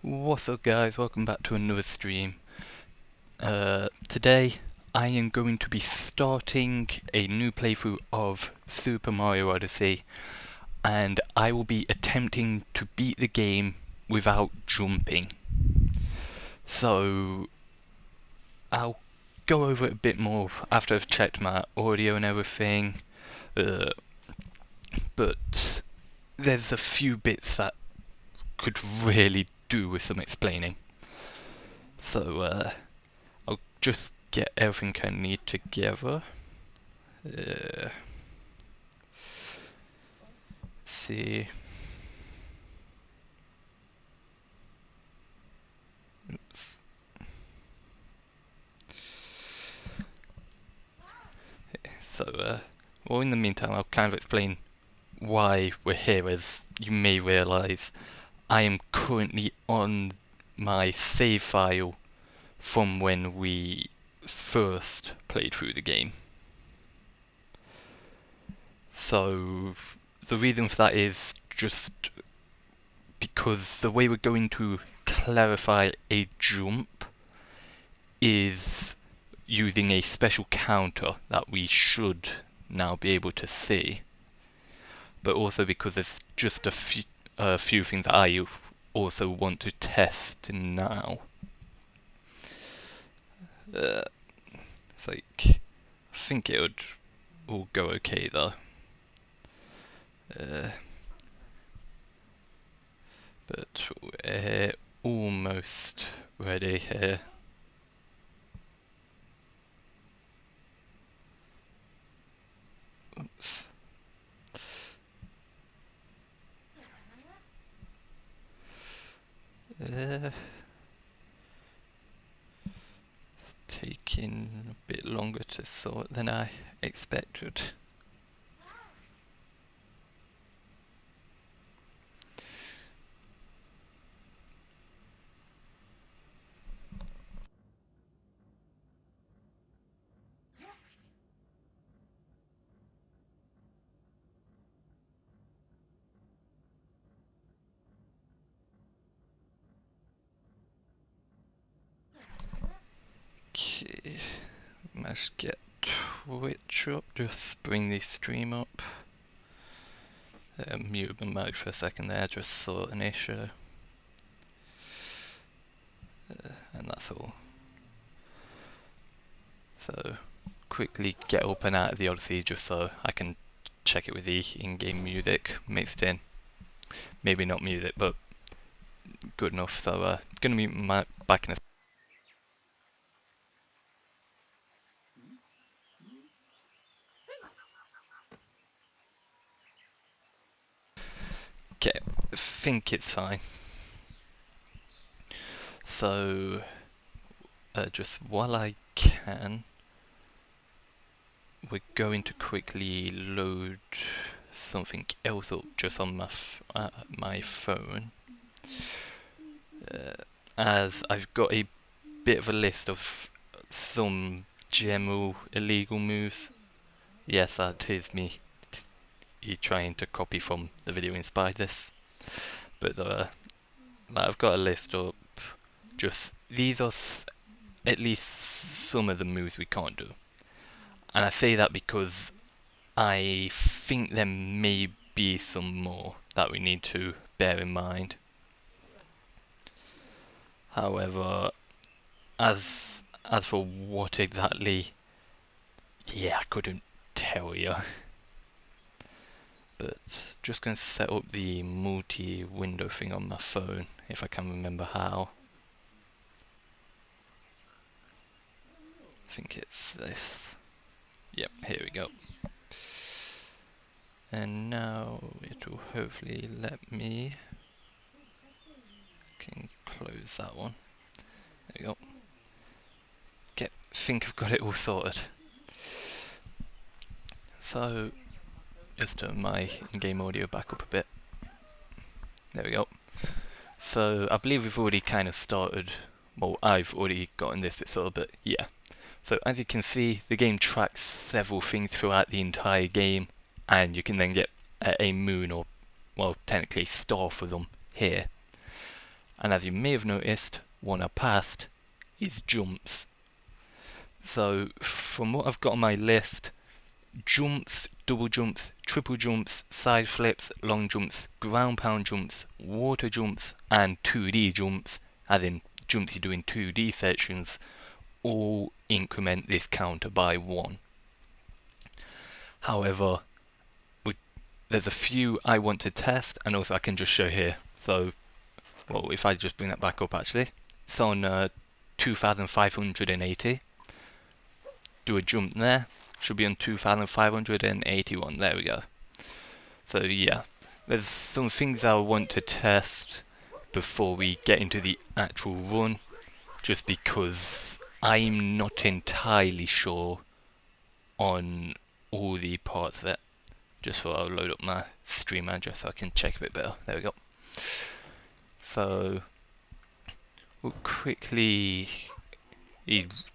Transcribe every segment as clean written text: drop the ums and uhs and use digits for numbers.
What's up guys, welcome back to another stream. Today I am going to be starting a new playthrough of Super Mario Odyssey, and I will be attempting to beat the game without jumping. So I'll go over it a bit more after I've checked my audio and everything, but there's a few bits that could really do with some explaining. So I'll just get everything I need together. See. Oops. So, well, in the meantime, I'll kind of explain why we're here. As you may realise, I am currently on my save file from when we first played through the game. So, the reason for that is just because the way we're going to clarify a jump is using a special counter that we should now be able to see, but also because there's just a few things that I also want to test now. It's like, I think it would all go okay though. But we're almost ready here. Oops. Taking a bit longer to sort than I expected. Okay, let's get Twitch up, just bring the stream up. Mute my mic for a second there, just saw an issue. And that's all. So, quickly get up and out of the Odyssey just so I can check it with the in-game music mixed in. Maybe not music, but good enough. So, gonna mute my mic back in a Okay, I think it's fine. So, just while I can, we're going to quickly load something else up just on my phone. As I've got a bit of a list of some general illegal moves. Yes, that is me trying to copy from the video inspired this. But I've got a list up. Just these are at least some of the moves we can't do. And I say that because I think there may be some more that we need to bear in mind. However, as for what exactly, yeah, I couldn't tell you. But just going to set up the multi-window thing on my phone, if I can remember how. I think it's this. Yep, here we go. And now it will hopefully let me. Can close that one. There we go. Okay, think I've got it all sorted. So, just turn my in-game audio back up a bit. There we go. So, I believe we've already kind of started. Well, I've already gotten this bit sorted, but yeah. So, as you can see, the game tracks several things throughout the entire game, and you can then get a moon or, well, technically star for them here. And as you may have noticed, one I passed is jumps. So from what I've got on my list, jumps, double jumps, triple jumps, side flips, long jumps, ground pound jumps, water jumps, and 2D jumps, as in jumps you do in 2D sections, all increment this counter by 1. However, there's a few I want to test, and also I can just show here. So, well, if I just bring that back up actually, it's on 2580. Do a jump there, should be on 2581. There we go. So yeah, there's some things I want to test before we get into the actual run, just because I'm not entirely sure on all the parts of it. Just so I'll load up my stream manager so I can check a bit better. There we go. So we'll quickly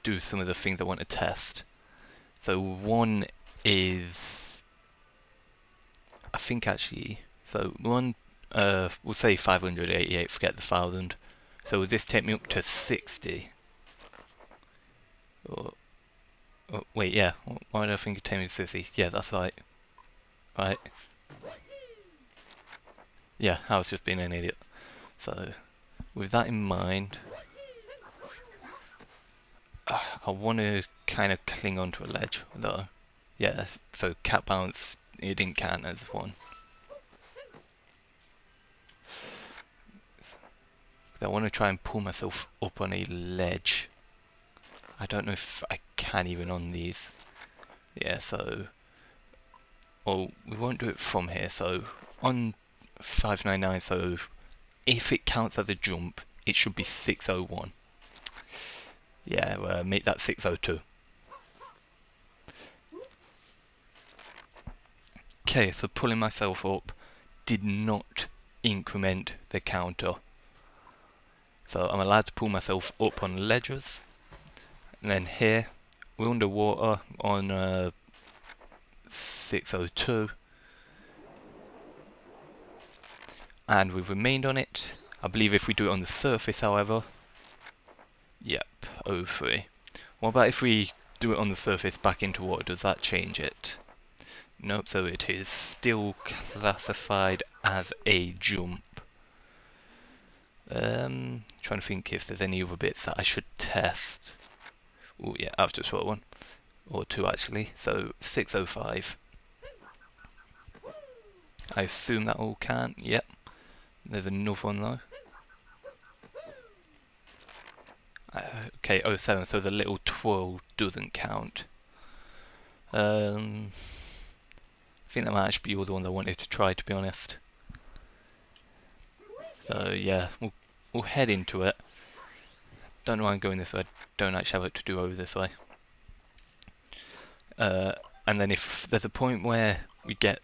do some of the things I want to test. So one is, I think actually, so one, we'll say 588, forget the 1000. So will this take me up to 60? Or, wait, yeah, why do I think it take me to 60? Yeah, that's right. Right. Yeah, I was just being an idiot. So, with that in mind, I want to kind of cling onto a ledge, though. Yeah, so cat bounce, it didn't count as one. I want to try and pull myself up on a ledge. I don't know if I can even on these. Yeah, so... Well, we won't do it from here, so on 599, so if it counts as a jump, it should be 601. Yeah, make that 602. Okay, so pulling myself up did not increment the counter. So I'm allowed to pull myself up on ledges. And then here, we're underwater on 602. And we've remained on it. I believe if we do it on the surface, however, yep, 03. What about if we do it on the surface back into water? Does that change it? Nope, so it is still classified as a jump. Trying to think if there's any other bits that I should test. Oh yeah, I've just got one. Or two actually. So 605. I assume that all can. Yep. There's another one though. Okay, 07, so the little twirl doesn't count. I think that might actually be all the ones I wanted to try, to be honest. So yeah, we'll head into it. Don't know why I'm going this way. Don't actually have it to do over this way. And then if there's a point where we get,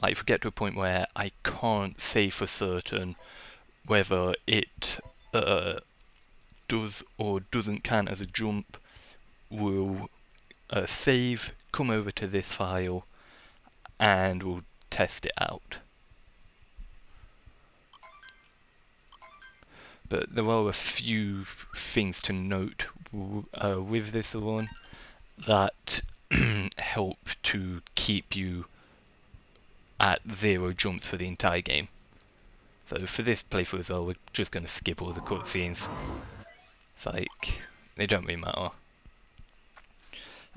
like if we get to a point where I can't say for certain whether it does or doesn't count as a jump, we'll save, come over to this file, and we'll test it out. But there are a few things to note with this one that help to keep you at 0 jumps for the entire game. So for this playthrough as well, we're just going to skip all the cutscenes. It's like, they don't really matter.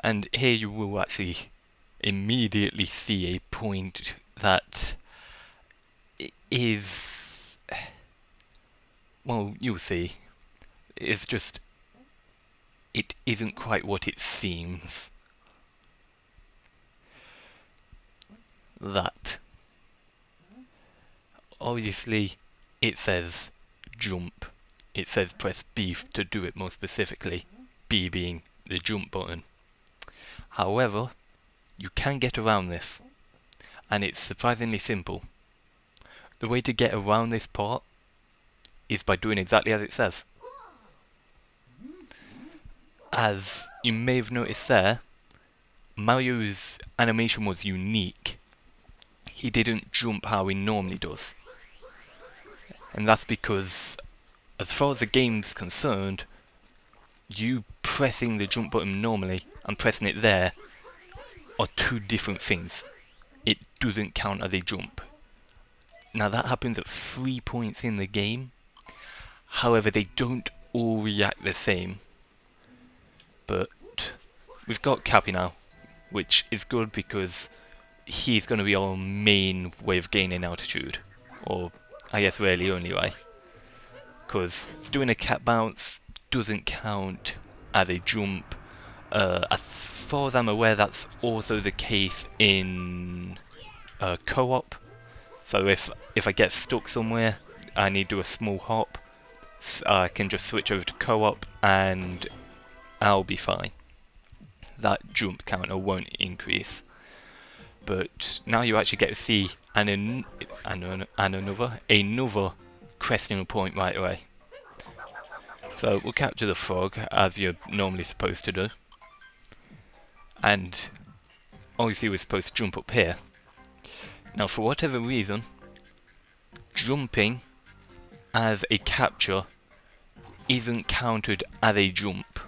And here you will actually immediately see a point that is, well, you'll see. It's just, it isn't quite what it seems. That. Obviously, it says jump. It says press B to do it more specifically, B being the jump button. However, you can get around this, and it's surprisingly simple. The way to get around this part is by doing exactly as it says. As you may have noticed there, Mario's animation was unique. He didn't jump how he normally does. And that's because as far as the game's concerned, you pressing the jump button normally and pressing it there are two different things. It doesn't count as a jump. Now that happens at 3 points in the game. However, they don't all react the same. But we've got Cappy now, which is good because he's going to be our main way of gaining altitude. Or, I guess, really only way. Because doing a cat bounce doesn't count as a jump. As far as I'm aware, that's also the case in co-op. So if I get stuck somewhere, I need to do a small hop, I can just switch over to co-op and I'll be fine. That jump counter won't increase. But now you actually get to see another questionable point right away. So we'll capture the frog as you're normally supposed to do. And obviously we're supposed to jump up here. Now for whatever reason, jumping as a capture isn't counted as a jump.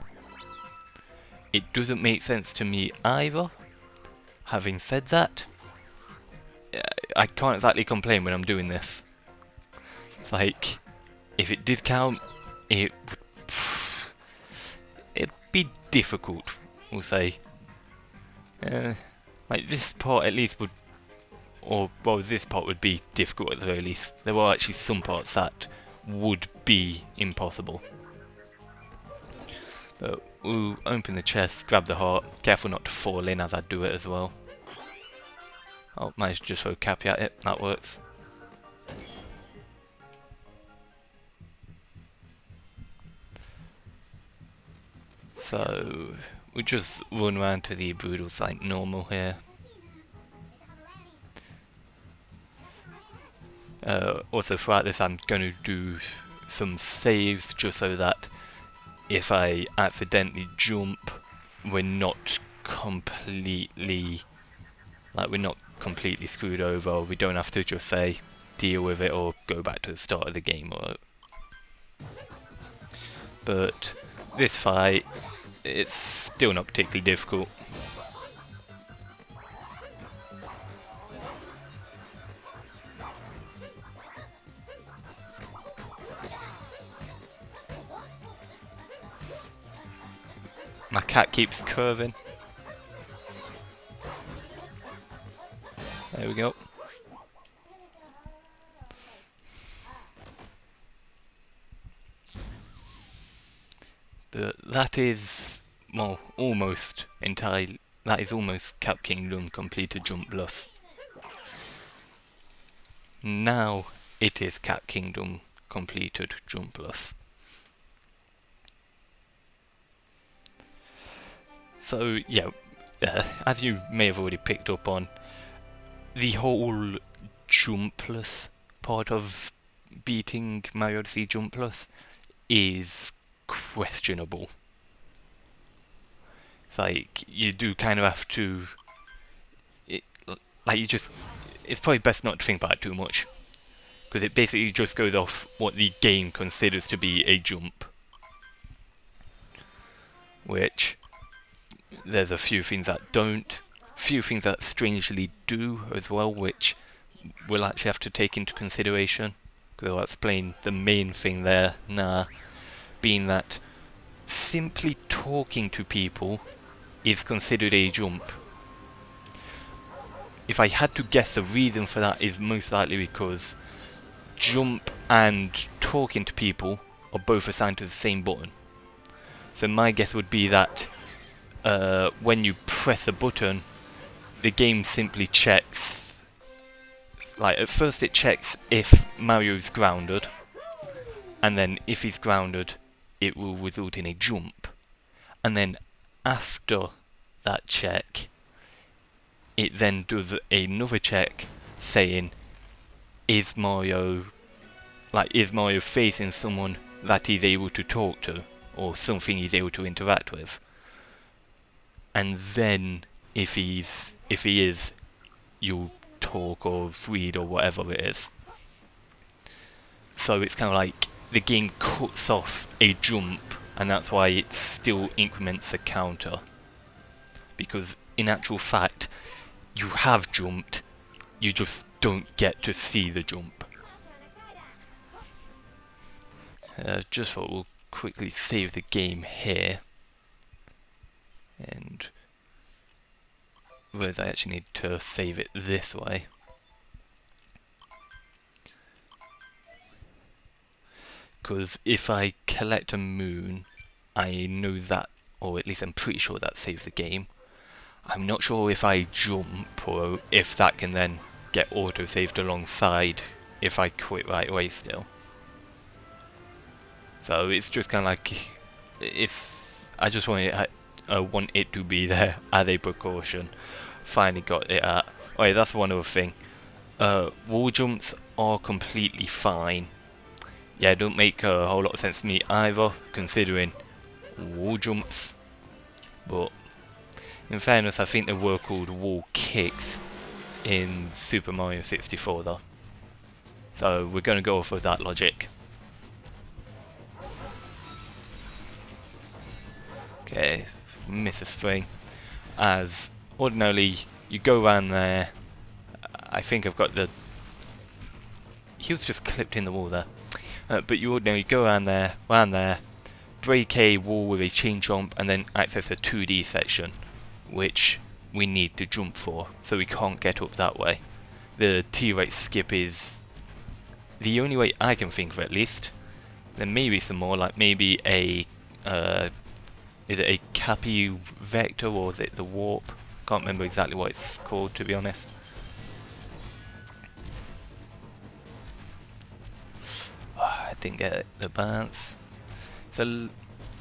It doesn't make sense to me either. Having said that, I can't exactly complain when I'm doing this. It's like, if it did count, it'd be difficult, we'll say. Like this part at least would, this part would be difficult at the very least. There were actually some parts that would be impossible. But we'll open the chest, grab the heart, careful not to fall in as I do it as well. Oh, managed to just throw Cappy at it, that works. So, we just run around to the Broodals like normal here. Also throughout this I'm going to do some saves just so that if I accidentally jump, we're not completely screwed over. We don't have to just say deal with it or go back to the start of the game. But this fight, it's still not particularly difficult. My cat keeps curving. There we go. But that is, well, almost entirely. That is almost Cap Kingdom completed Jump Plus. Now it is Cap Kingdom completed Jump Plus. So yeah, as you may have already picked up on, the whole Jump Plus part of beating Mario Odyssey Jump Plus is questionable. It's like, you do kind of have to, it's probably best not to think about it too much, because it basically just goes off what the game considers to be a jump. Which, there's a few things that don't, few things that strangely do as well, which we'll actually have to take into consideration, because I'll explain the main thing there now, being that simply talking to people is considered a jump. If I had to guess, the reason for that is most likely because jump and talking to people are both assigned to the same button. So my guess would be that when you press a button, the game simply checks, like at first it checks if Mario's grounded, and then if he's grounded it will result in a jump, and then after that check it then does another check saying is Mario facing someone that he's able to talk to or something he's able to interact with, and then if he is, you'll talk or read or whatever it is. So it's kind of like the game cuts off a jump, and that's why it still increments the counter. Because in actual fact, you have jumped, you just don't get to see the jump. Just thought we'll quickly save the game here. And whereas I actually need to save it this way. Because if I collect a moon, I know that, or at least I'm pretty sure that saves the game. I'm not sure if I jump or if that can then get auto-saved alongside if I quit right away still. So it's just kind of like, I just want it to be there as a precaution. Finally got it at. Oh yeah, that's one other thing. Wall jumps are completely fine. Yeah, don't make a whole lot of sense to me either, considering wall jumps. But in fairness, I think they were called wall kicks in Super Mario 64 though. So we're going to go off of that logic. Okay, miss a string. As ordinarily, you go around there. I think I've got the... He was just clipped in the wall there. But you ordinarily go around there, break a wall with a chain jump, and then access a 2D section, which we need to jump for, so we can't get up that way. The T-Rex skip is the only way I can think of, at least. There may be some more, like maybe a is it a Cappy Vector or is it the Warp? Can't remember exactly what it's called, to be honest. I didn't get the bounce. So,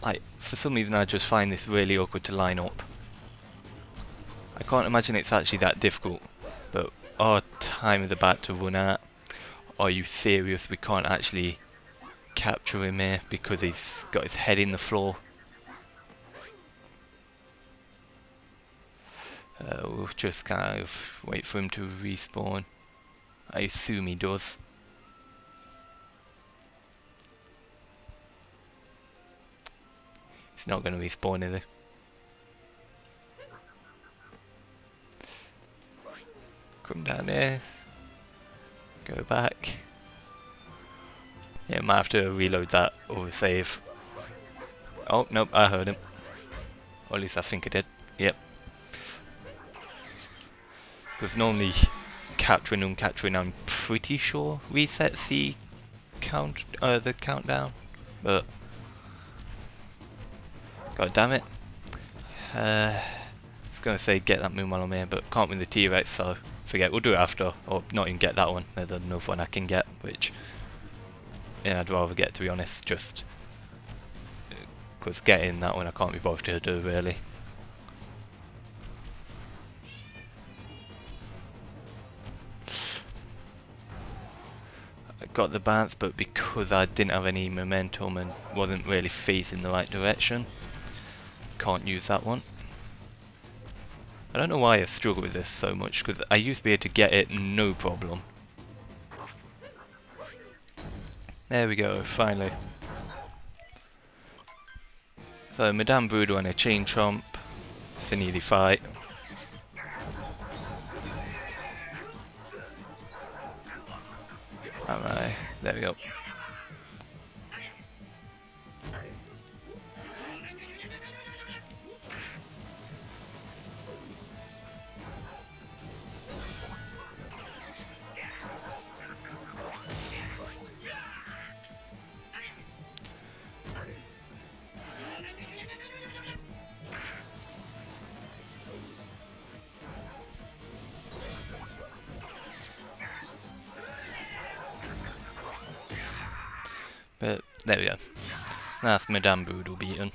like, for some reason I just find this really awkward to line up. I can't imagine it's actually that difficult, but our time is about to run out. Are you serious? We can't actually capture him here because he's got his head in the floor. We'll just kind of wait for him to respawn. I assume he does. He's not going to respawn, is he? Come down here. Go back. Yeah, might have to reload that or save. Oh, nope, I heard him. Or at least I think I did. Yep. Because normally capturing and uncapturing, I'm pretty sure resets the countdown. But god damn it. I was gonna say get that moon while I'm here, but can't win the T-Rex, so forget. We'll do it after, or not even get that one. There's another one I can get, which yeah, I'd rather get, to be honest. Just because getting that one I can't be bothered to do really. I got the bounce, but because I didn't have any momentum and wasn't really facing the right direction, can't use that one. I don't know why I struggle with this so much, because I used to be able to get it no problem. There we go, finally. So Madame Broodal and a chain chomp. It's an easy fight. Alright, there we go. But there we go. That's Madame Broodal beaten.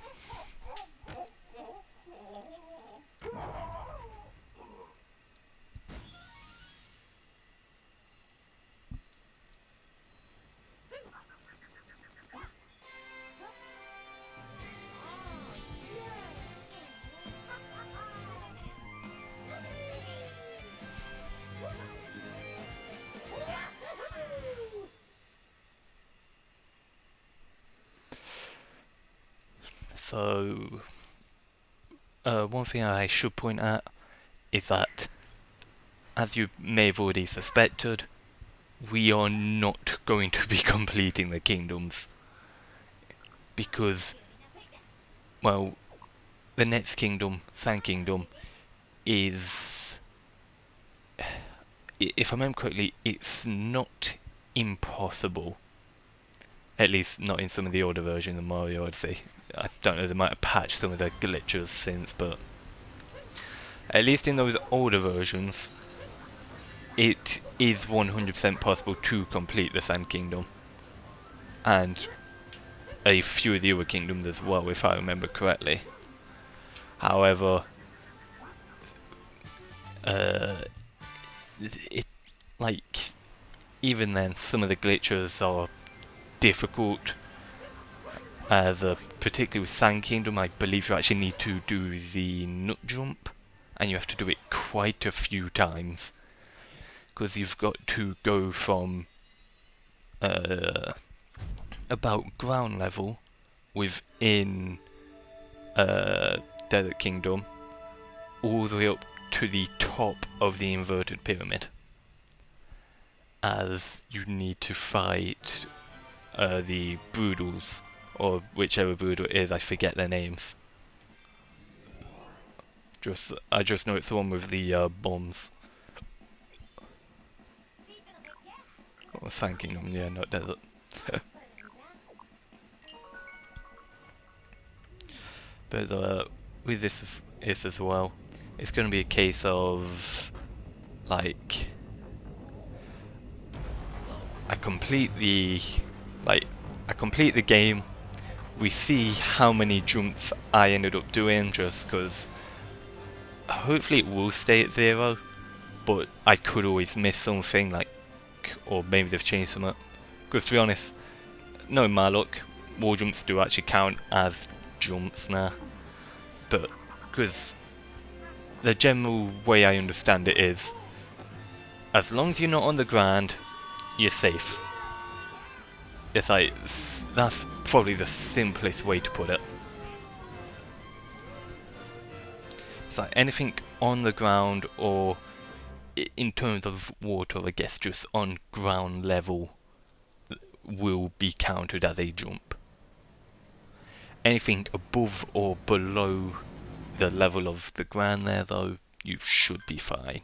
So, one thing I should point out is that, as you may have already suspected, we are not going to be completing the kingdoms. Because, well, the next kingdom, Sand Kingdom, is, if I remember correctly, it's not impossible. At least not in some of the older versions of Mario Odyssey. I don't know, they might have patched some of the glitches since, but at least in those older versions, it is 100% possible to complete the Sand Kingdom. And a few of the other kingdoms as well, if I remember correctly. However, it, like, even then, some of the glitches are difficult. As particularly with Sand Kingdom, I believe you actually need to do the nut jump, and you have to do it quite a few times, because you've got to go from about ground level within Desert Kingdom all the way up to the top of the inverted pyramid, as you need to fight the Broodals, or whichever Broodal it is, I forget their names. I just know it's the one with the bombs. Or Sand Kingdom, yeah, not Desert. But with this as well, it's going to be a case of, like, I complete the game, we see how many jumps I ended up doing, just because hopefully it will stay at 0, but I could always miss something, like, or maybe they've changed something. Because to be honest, knowing my luck, wall jumps do actually count as jumps now. But because the general way I understand it is, as long as you're not on the ground, you're safe. It's like, that's probably the simplest way to put it. It's like anything on the ground, or in terms of water, I guess just on ground level, will be counted as a jump. Anything above or below the level of the ground there, though, you should be fine.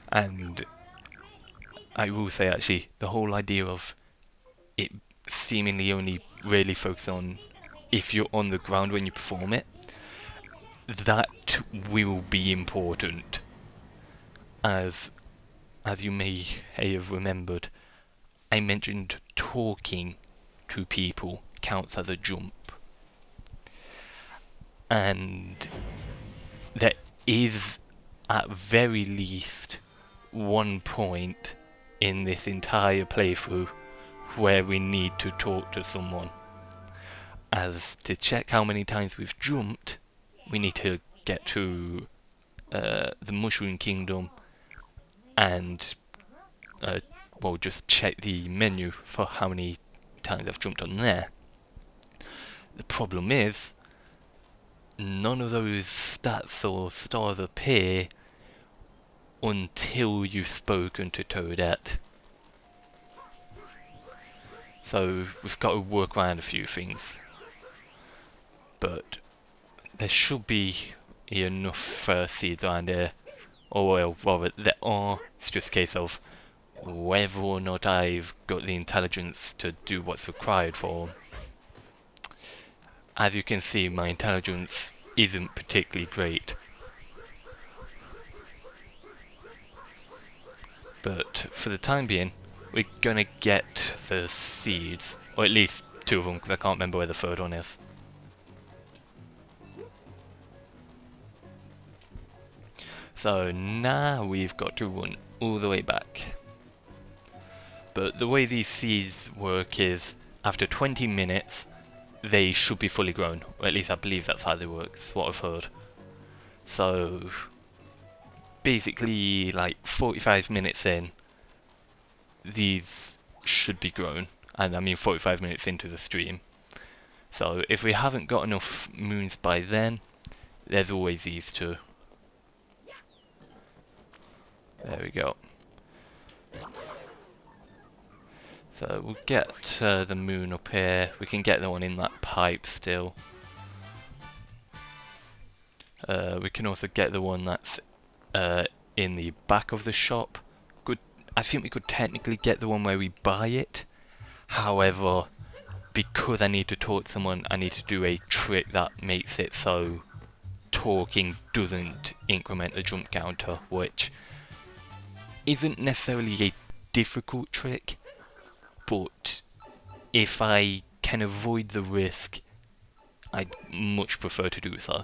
And I will say, actually, the whole idea of it seemingly only really focus on if you're on the ground when you perform it, that will be important. As you may have remembered, I mentioned talking to people counts as a jump. And there is, at very least, one point in this entire playthrough where we need to talk to someone. As to check how many times we've jumped, we need to get to the Mushroom Kingdom and well, just check the menu for how many times I've jumped on there. The problem is, none of those stats or stars appear until you've spoken to Toadette. So we've got to work around a few things. But there should be enough seeds around here. Or well, rather, there are. It's just a case of whether or not I've got the intelligence to do what's required for them. As you can see, my intelligence isn't particularly great. But for the time being, we're gonna get the seeds, or at least 2 of them, because I can't remember where the 3rd one is. So now we've got to run all the way back. But the way these seeds work is, after 20 minutes, they should be fully grown, or at least I believe that's how they work, that's what I've heard. So basically, like 45 minutes in, these should be grown, and I mean 45 minutes into the stream. So if we haven't got enough moons by then, there's always these two. There we go. So we'll get the moon up here. We can get the one in that pipe still. We can also get the one that's in the back of the shop. I think we could technically get the one where we buy it. However, because I need to talk to someone, I need to do a trick that makes it so talking doesn't increment the jump counter, which isn't necessarily a difficult trick, but if I can avoid the risk, I'd much prefer to do so.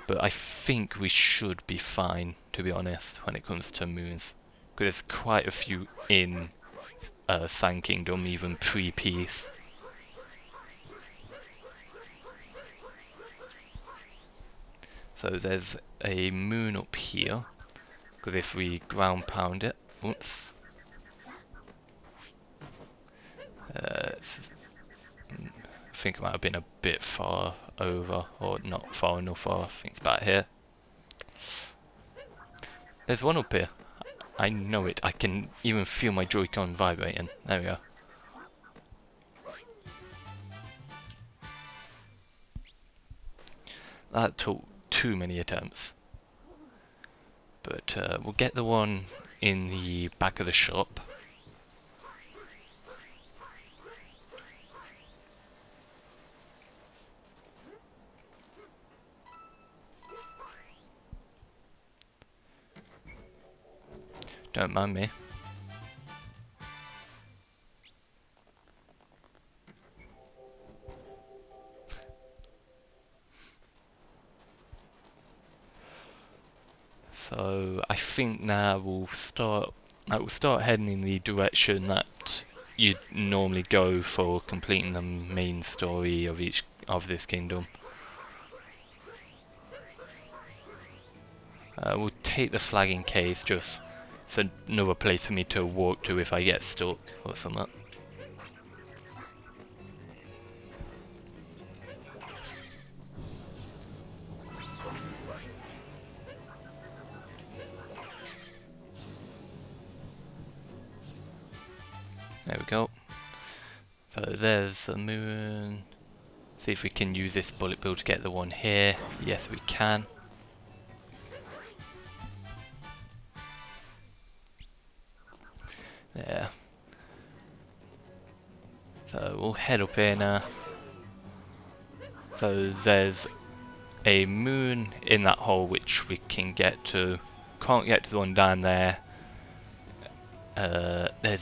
But I think we should be fine, to be honest, when it comes to moons. Because there's quite a few in Sand Kingdom, even pre-peace. So there's a moon up here, because if we ground pound it, oops. I think it might have been a bit far over, or not far enough far. I think it's about here. There's one up here. I know it. I can even feel my Joy-Con vibrating. There we go. That took too many attempts. But we'll get the one in the back of the shop. Don't mind me. So I think now we'll start heading in the direction that you'd normally go for completing the main story of this kingdom. We'll take the flag in case, just it's another place for me to walk to if I get stuck or something. There we go. So there's the moon. See if we can use this bullet bill to get the one here. Yes, we can. There. So we'll head up here now. So there's a moon in that hole which we can get to. Can't get to the one down there. There's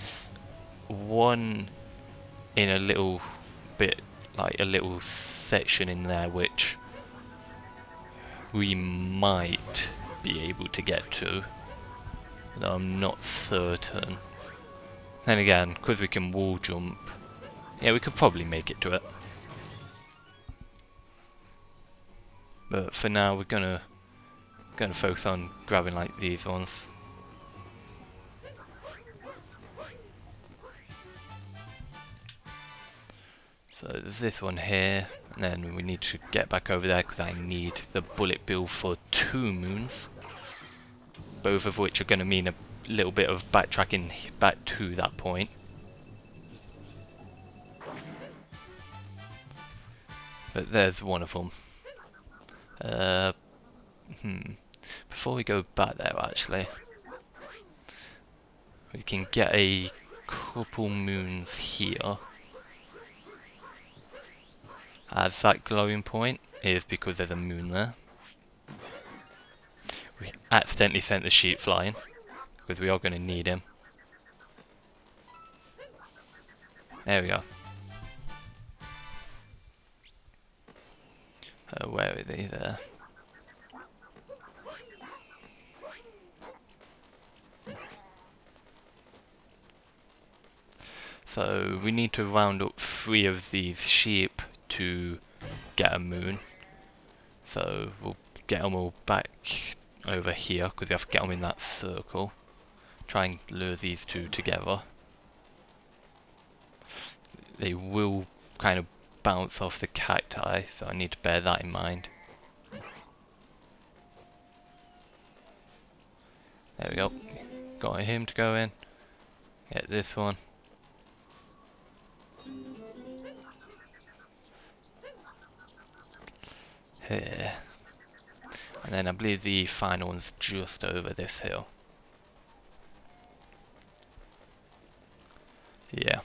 one in a little bit, like a little section in there which we might be able to get to, though I'm not certain. Then again, because we can wall jump, yeah, we could probably make it to it. But for now, we're gonna focus on grabbing like these ones. So there's this one here, and then we need to get back over there because I need the bullet bill for 2 moons. Both of which are going to mean a little bit of backtracking back to that point. But there's one of them. Before we go back there actually, we can get a couple moons here. As that glowing point is because there's a moon there. We accidentally sent the sheep flying, because we are going to need him. There we go. Where are they there? So we need to round up 3 of these sheep to get a moon. So we'll get them all back over here because we have to get them in that circle try and lure these two together. They will kind of bounce off the cacti, so I need to bear that in mind. There we go. Got him to go in. Get this one. Here. And then I believe the final one's just over this hill. Yeah.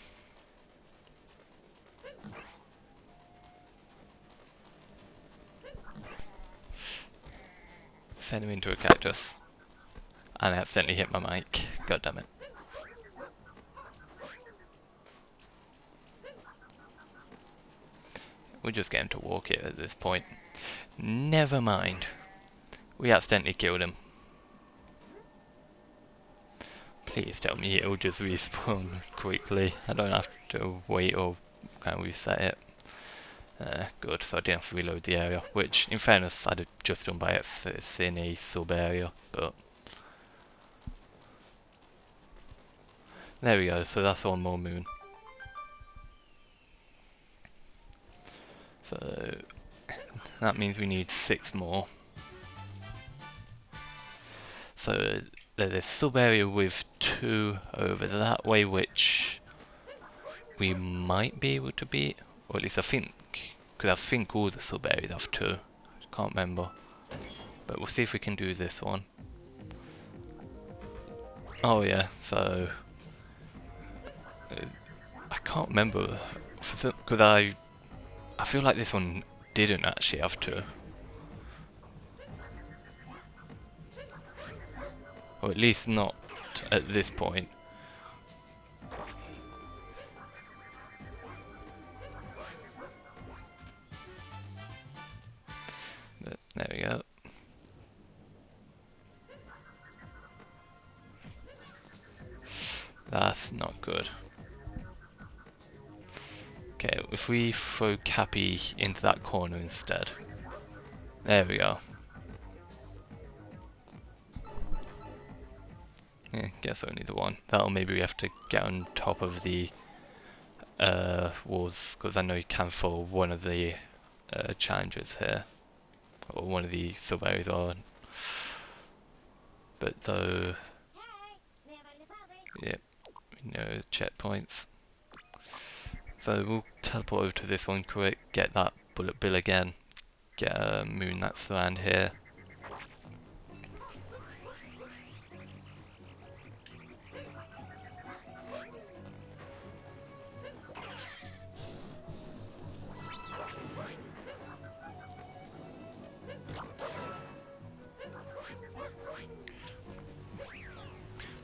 Send him into a cactus. And I accidentally hit my mic. God damn it. We'll just get him to walk it at this point. Never mind. We accidentally killed him. Please tell me it'll just respawn quickly. I don't have to wait or kind of reset it. Good, so I didn't have to reload the area, which in fairness I'd have just done by accident. It's in a sub area, but there we go, so that's one more moon. So that means we need 6 more. So there's a sub area with 2 over that way, which we might be able to beat, or at least I think, because I think all the sub areas have 2. Can't remember, but we'll see if we can do this one. Oh yeah, so I can't remember because I feel like this one didn't actually have 2. Or at least not at this point. But there we go. That's not good. Okay, if we throw Cappy into that corner instead. There we go. Yeah, guess only the one. That'll maybe we have to get on top of the walls, because I know you can for one of the challenges here, or one of the sub areas on. But though, yeah, we know checkpoints. So we'll teleport over to this one quick, get that bullet bill again, get a moon that's around here.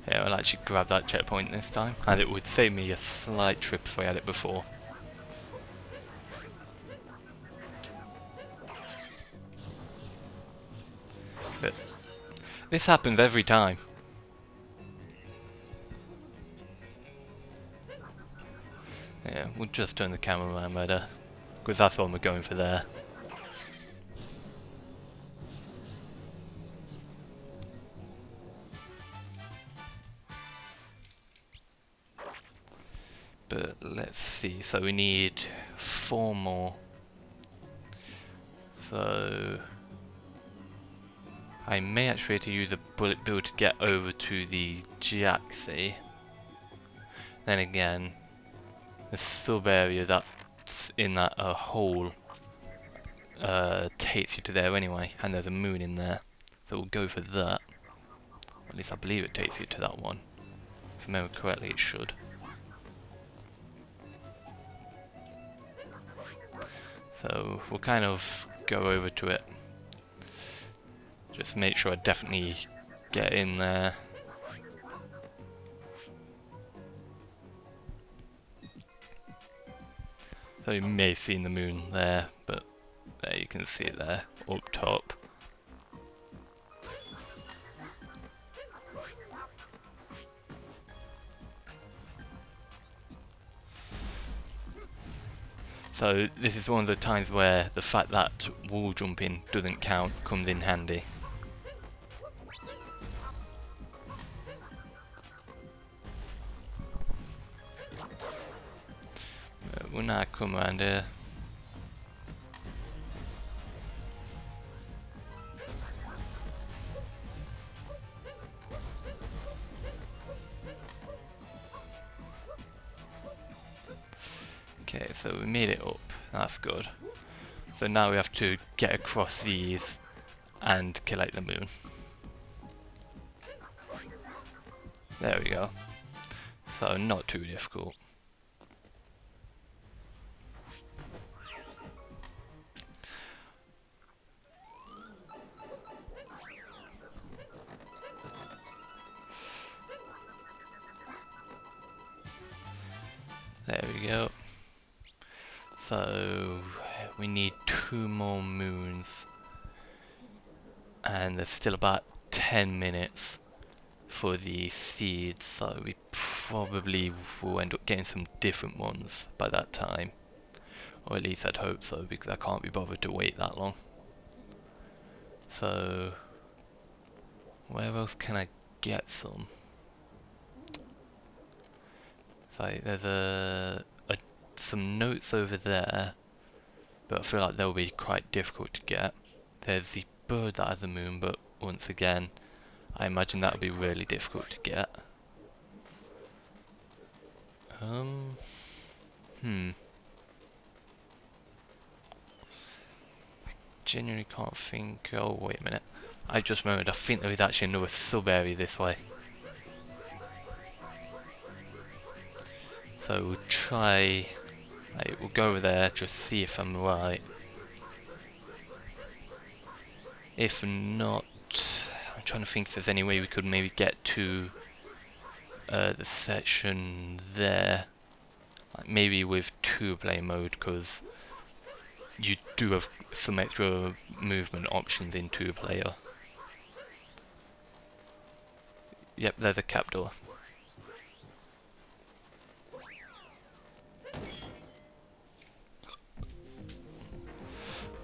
Yeah, I'll actually grab that checkpoint this time, and it would save me a slight trip if I had it before. But this happens every time. Yeah, we'll just turn the camera around better, because that's what we're going for there. But let's see, so we need 4 more. So I may actually have to use a bullet bill to get over to the Jaxi. Then again, the sub area that's in that hole takes you to there anyway, and there's a moon in there, so we'll go for that. Or at least I believe it takes you to that one. If I remember correctly, it should. So we'll kind of go over to it. Just make sure I definitely get in there. So you may have seen the moon there, but there you can see it there, up top. So this is one of the times where the fact that wall jumping doesn't count comes in handy. when I come around here. Okay, so we made it up. That's good. So now we have to get across these and collect the moon. There we go. So not too difficult. There we go. So we need 2 more moons, and there's still about 10 minutes for the seeds, so we probably will end up getting some different ones by that time. Or at least I'd hope so, because I can't be bothered to wait that long. So where else can I get some? So there's some notes over there, but I feel like they'll be quite difficult to get. There's the bird that has a moon, but once again, I imagine that'll be really difficult to get. Genuinely can't think. Oh, wait a minute. I just remembered, I think there is actually another sub area this way. So we'll try. We'll go over there, just see if I'm right. If not, I'm trying to think if there's any way we could maybe get to the section there. Like maybe with 2-player mode, because you do have some extra movement options in 2-player. Yep, there's a cap door.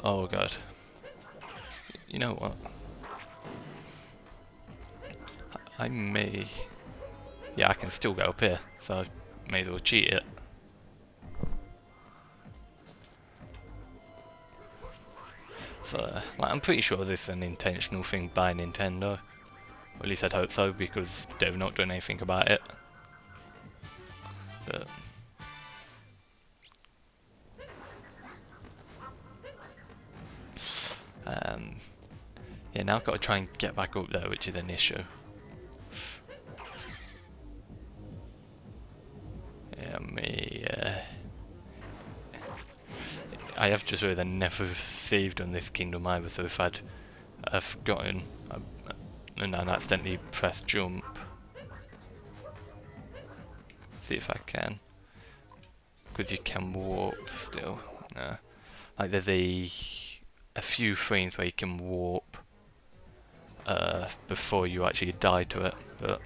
Oh god. You know what? I may... Yeah, I can still go up here, so I may as well cheat it. So, like, I'm pretty sure this is an intentional thing by Nintendo. Or at least I'd hope so, because they've not done anything about it. But... yeah, now I've got to try and get back up there, which is an issue. Yeah, I have just realized I never saved on this kingdom either, so if I'd forgotten and then accidentally pressed jump. See if I can. Because you can warp still. No. Like there's a few frames where you can warp before you actually die to it, but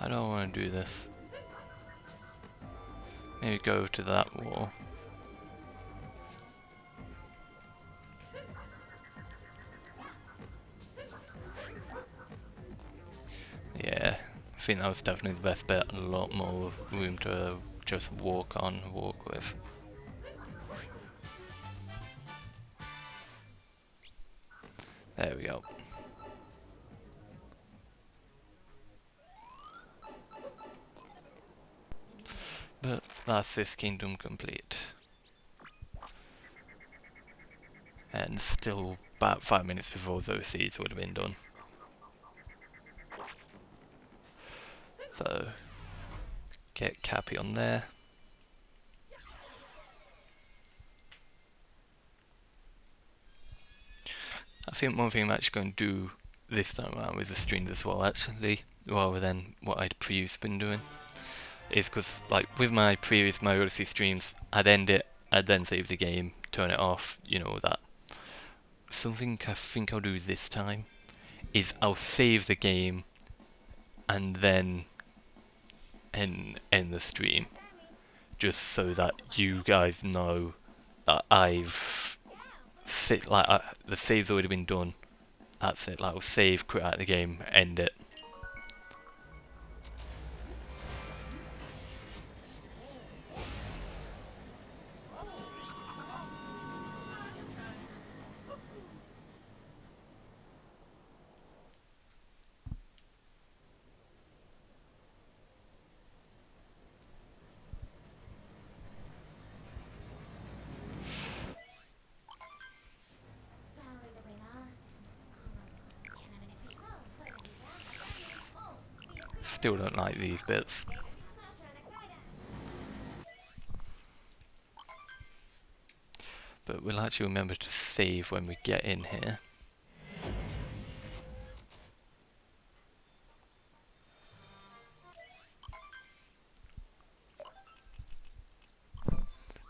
I don't want to do this. Maybe go to that wall. Yeah, I think that was definitely the best bet. A lot more room to just walk on, walk with. There we go. But that's this kingdom complete. And still about 5 minutes before those seeds would have been done. So, get Cappy on there. I think one thing I'm actually going to do this time around with the streams as well, actually, rather than what I'd previously been doing, is because, like, with my previous My Odyssey streams, I'd end it, I'd then save the game, turn it off, you know, that. Something I think I'll do this time is I'll save the game and then end the stream, just so that you guys know that the save's already been done. That's it. Like, I'll save, quit out the game, end it. Still don't like these bits. But we'll actually remember to save when we get in here.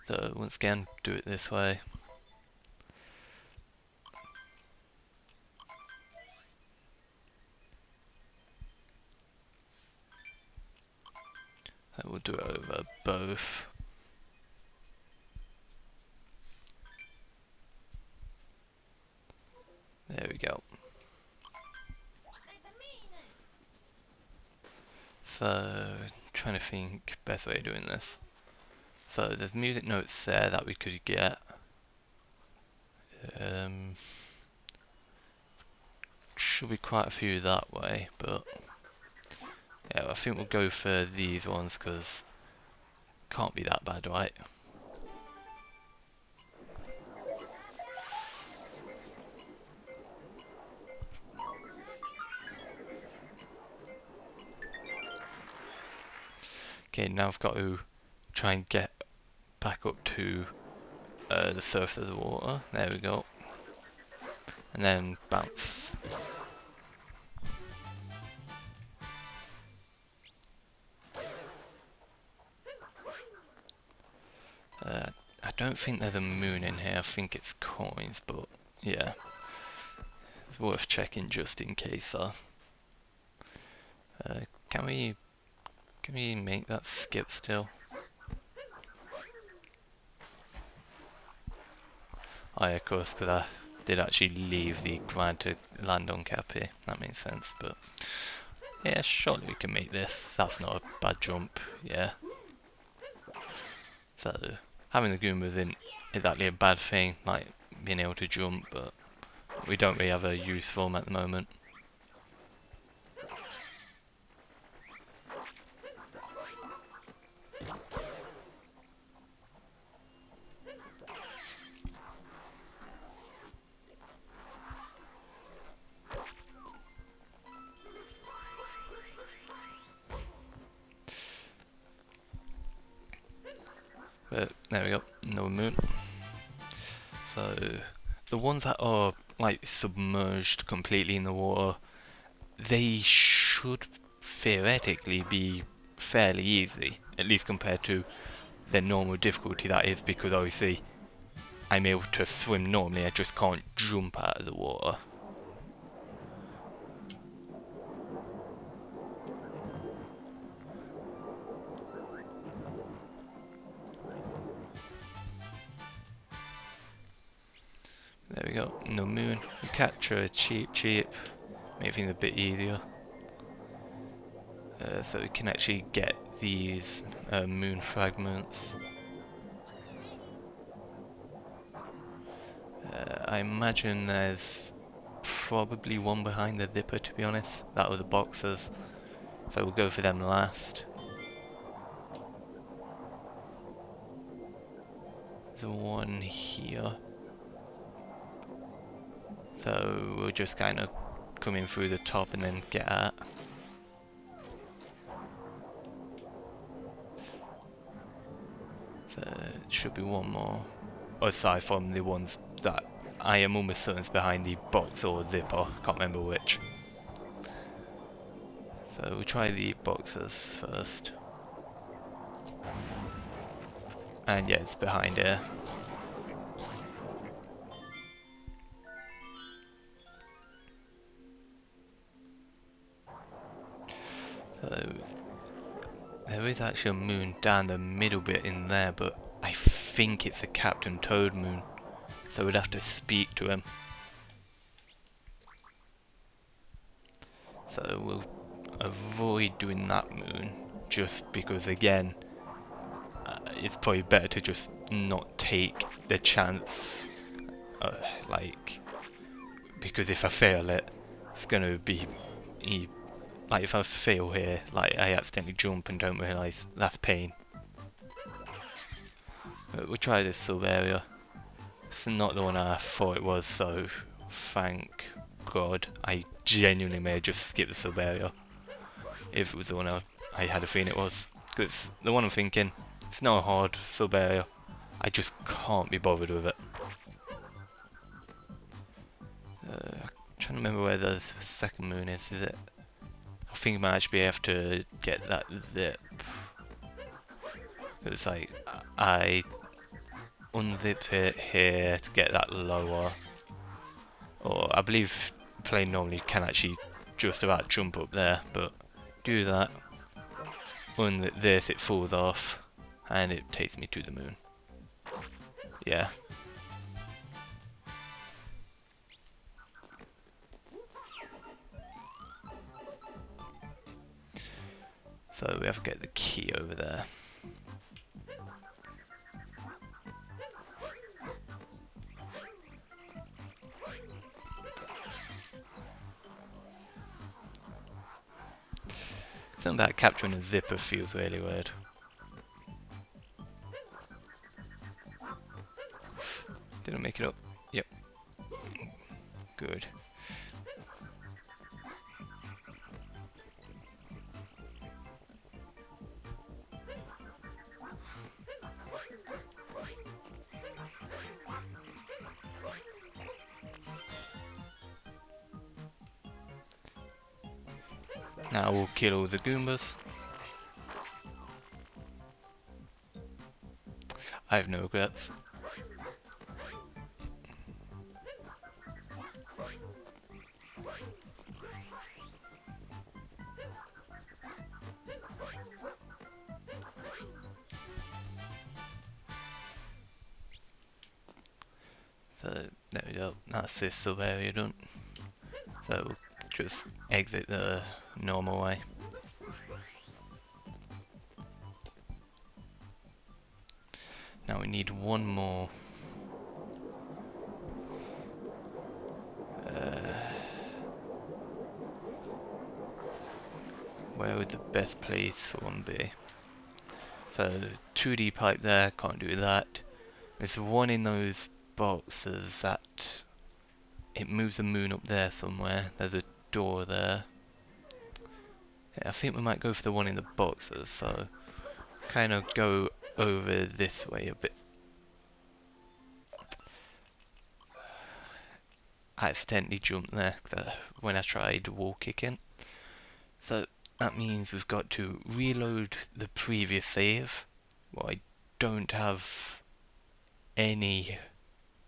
So once again, do it this way. And we'll do it over both. There we go. So, trying to think best way of doing this. So there's music notes there that we could get. Should be quite a few that way, but yeah, I think we'll go for these ones because can't be that bad, right? Okay, now I've got to try and get back up to the surface of the water. There we go. And then bounce. I don't think there's a moon in here. I think it's coins, but yeah, it's worth checking just in case. Though. Can we make that skip still? Oh yeah, of course, because I did actually leave the grind to land on Cappy. That makes sense, but yeah, surely we can make this. That's not a bad jump, yeah. So having the Goombas isn't exactly a bad thing, like being able to jump, but we don't really have a use for them at the moment. But there we go, no moon. So the ones that are like submerged completely in the water, they should theoretically be fairly easy, at least compared to their normal difficulty, that is, because obviously I'm able to swim normally, I just can't jump out of the water. There we go, no moon. We capture a cheap, make things a bit easier. So we can actually get these moon fragments. I imagine there's probably one behind the zipper, to be honest. That were the boxes. So we'll go for them last. There's one here. So we'll just kind of come in through the top and then get at. So there should be one more. Aside from the ones that I am almost certain is behind the box or zipper, can't remember which. So we'll try the boxes first. And yeah, it's behind here. So there is actually a moon down the middle bit in there, but I think it's a Captain Toad moon, so we'd have to speak to him. So we'll avoid doing that moon, just because again, it's probably better to just not take the chance, like, because if I fail it, it's gonna be, like if I fail here, like I accidentally jump and don't realise, that's pain. But we'll try this sub area. It's not the one I thought it was, so thank God. I genuinely may have just skipped the sub area if it was the one I had a feeling it was. Because the one I'm thinking, it's not a hard sub area. I just can't be bothered with it. I'm trying to remember where the second moon is it? I think I might actually have to get that zip. It's like, I unzip it here to get that lower. Or I believe plane normally can actually just about jump up there, but do that. Unzip this, it falls off, and it takes me to the moon. Yeah. So we have to get the key over there. Something about capturing a zipper feels really weird. Did I make it up? Yep. Good. Now we'll kill all the Goombas. I have no regrets. So there we go, that's this sub area done. So we'll just exit the normal way. Now we need one more. Where would the best place for one be? So 2D pipe there, can't do that. There's one in those boxes that it moves the moon up there somewhere. There's a door there. Yeah, I think we might go for the one in the boxes, so kind of go over this way a bit. I accidentally jumped there when I tried wall kicking. So that means we've got to reload the previous save. Well, I don't have any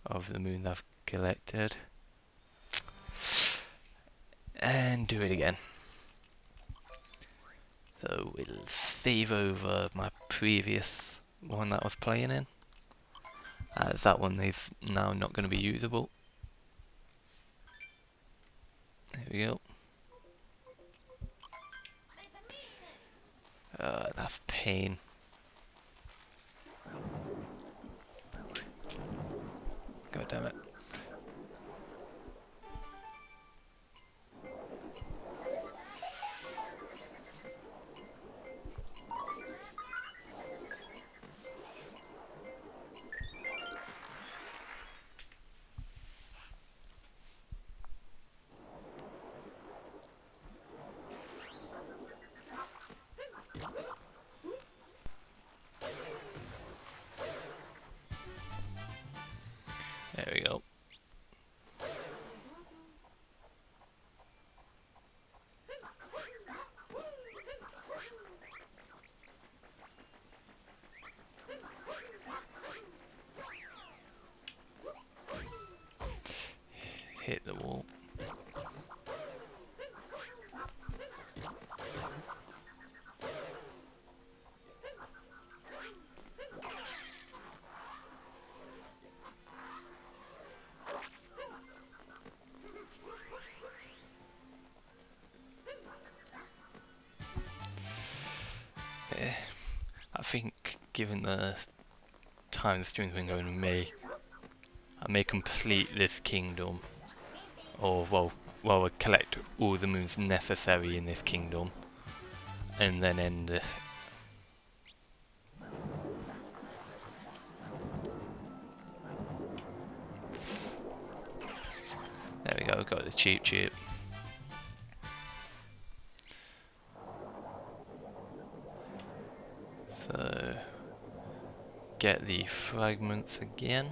of the moons I've collected. And do it again. So we'll save over my previous one that I was playing in, as that one is now not going to be usable. There we go. That's pain. God damn it. There we go. Hit the wall. given the time the stream's been going, I may complete this kingdom, or well, collect all the moons necessary in this kingdom, and then end it. There we go, got the cheap. So, get the fragments again.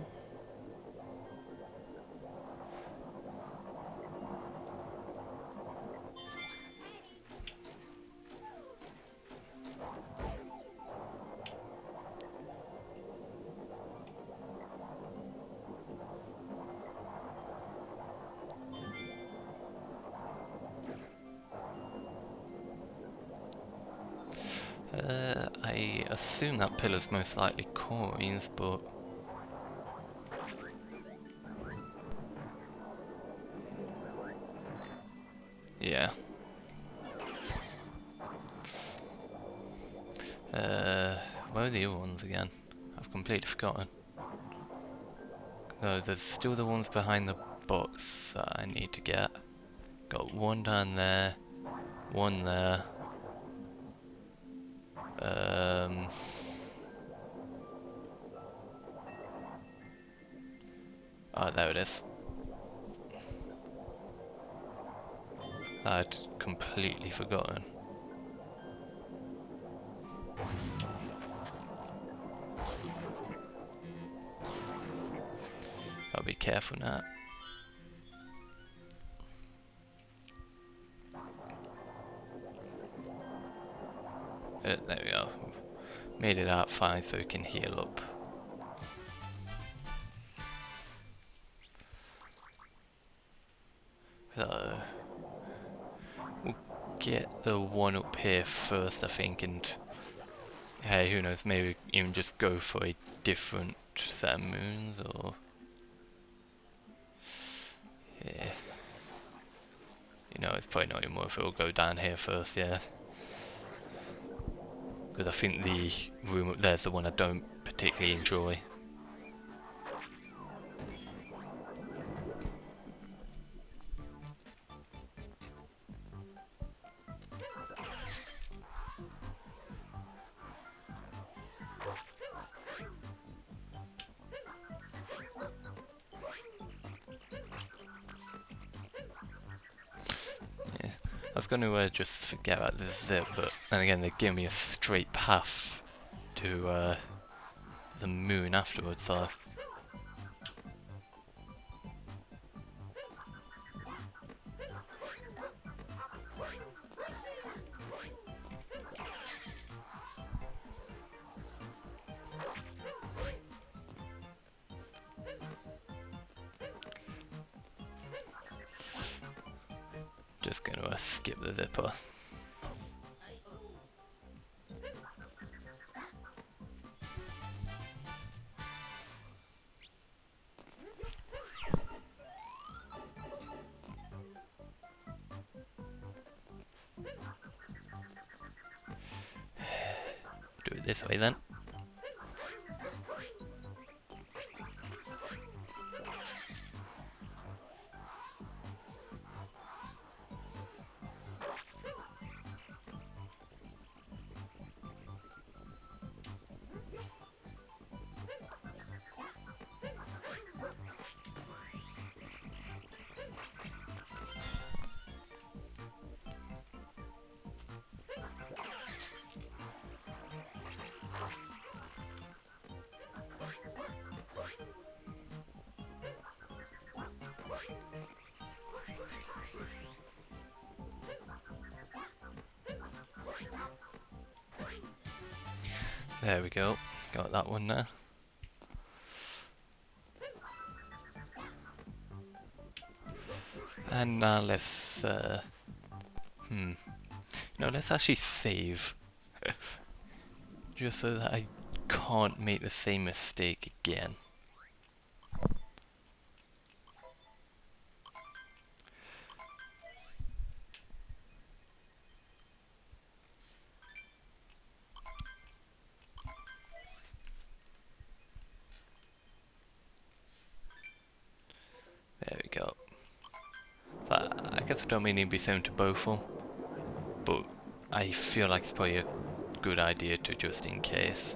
I assume that pillar's most likely coins, but yeah. Where are the other ones again? I've completely forgotten. Oh, there's still the ones behind the box that I need to get. Got one down there, one there. Oh, there it is. I'd completely forgotten. I'll be careful now. There we go. Made it out fine so we can heal up. So we'll get the one up here first, I think, and hey, who knows, maybe even just go for a different set of moons, or yeah. You know, it's probably not even worth it. We'll go down here first, yeah. Because I think the room up there's the one I don't particularly enjoy. Yeah. I was going to just forget about this zip, but then again they give me a straight path to the moon afterwards, so just going to skip the zipper. Do it this way then. There we go, got that one there. And now let's, no, let's actually save. Just so that I can't make the same mistake again. guess I don't mean to be saying to both of them, but I feel like it's probably a good idea to just in case.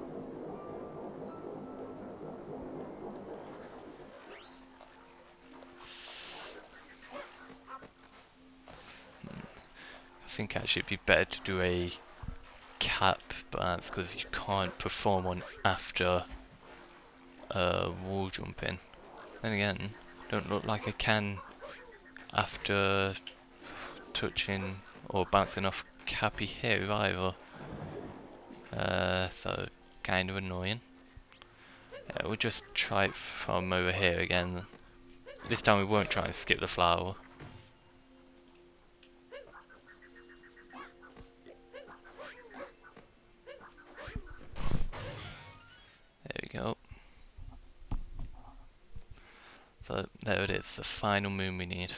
I think actually it'd be better to do a cap, but that's because you can't perform one after wall jumping. Then again, don't look like I can after touching or bouncing off Cappy here either. So kind of annoying. Yeah, we'll just try it from over here again. This time we won't try and skip the flower. There we go. So there it is, the final moon we need.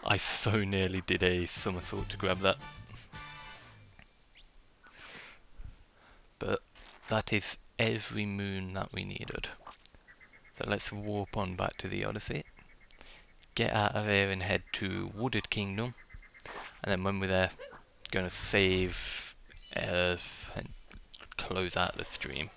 I so nearly did a somersault to grab that. But that is every moon that we needed. So let's warp on back to the Odyssey. Get out of here and head to Wooded Kingdom. And then when we're there, gonna save and close out the stream.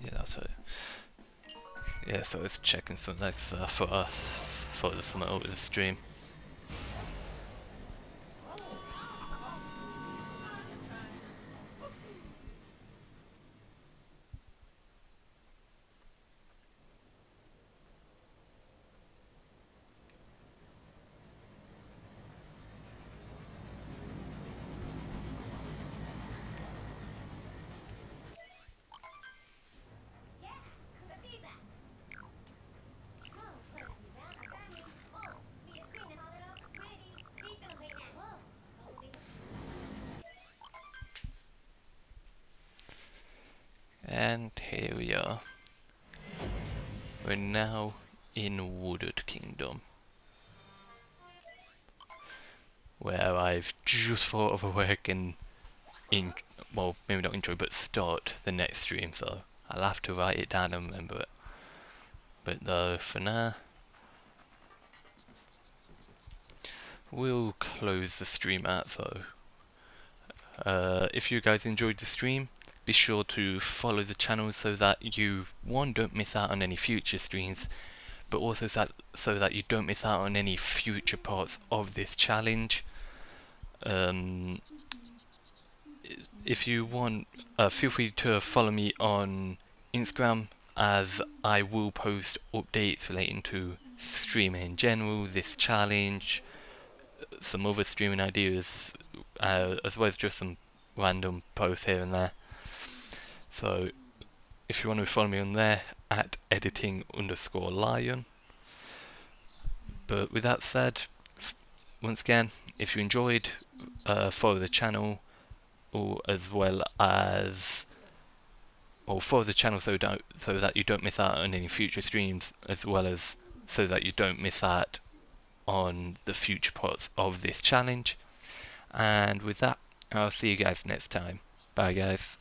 Yeah, that's it. Yeah, so it's checking some next for us for the summit over the stream. And here we are. We're now in Wooded Kingdom, where I've just thought of a way I can well, maybe not intro, but start the next stream, so I'll have to write it down and remember it. But for now, we'll close the stream out though. If you guys enjoyed the stream, be sure to follow the channel so that you, one, don't miss out on any future streams, but also so that you don't miss out on any future parts of this challenge. If you want, feel free to follow me on Instagram, as I will post updates relating to streaming in general, this challenge, some other streaming ideas, as well as just some random posts here and there. So if you want to follow me on there, at editing_lion. But with that said, once again, if you enjoyed, follow the channel, or follow the channel so that you don't miss out on any future streams, as well as so that you don't miss out on the future parts of this challenge. And with that, I'll see you guys next time. Bye guys.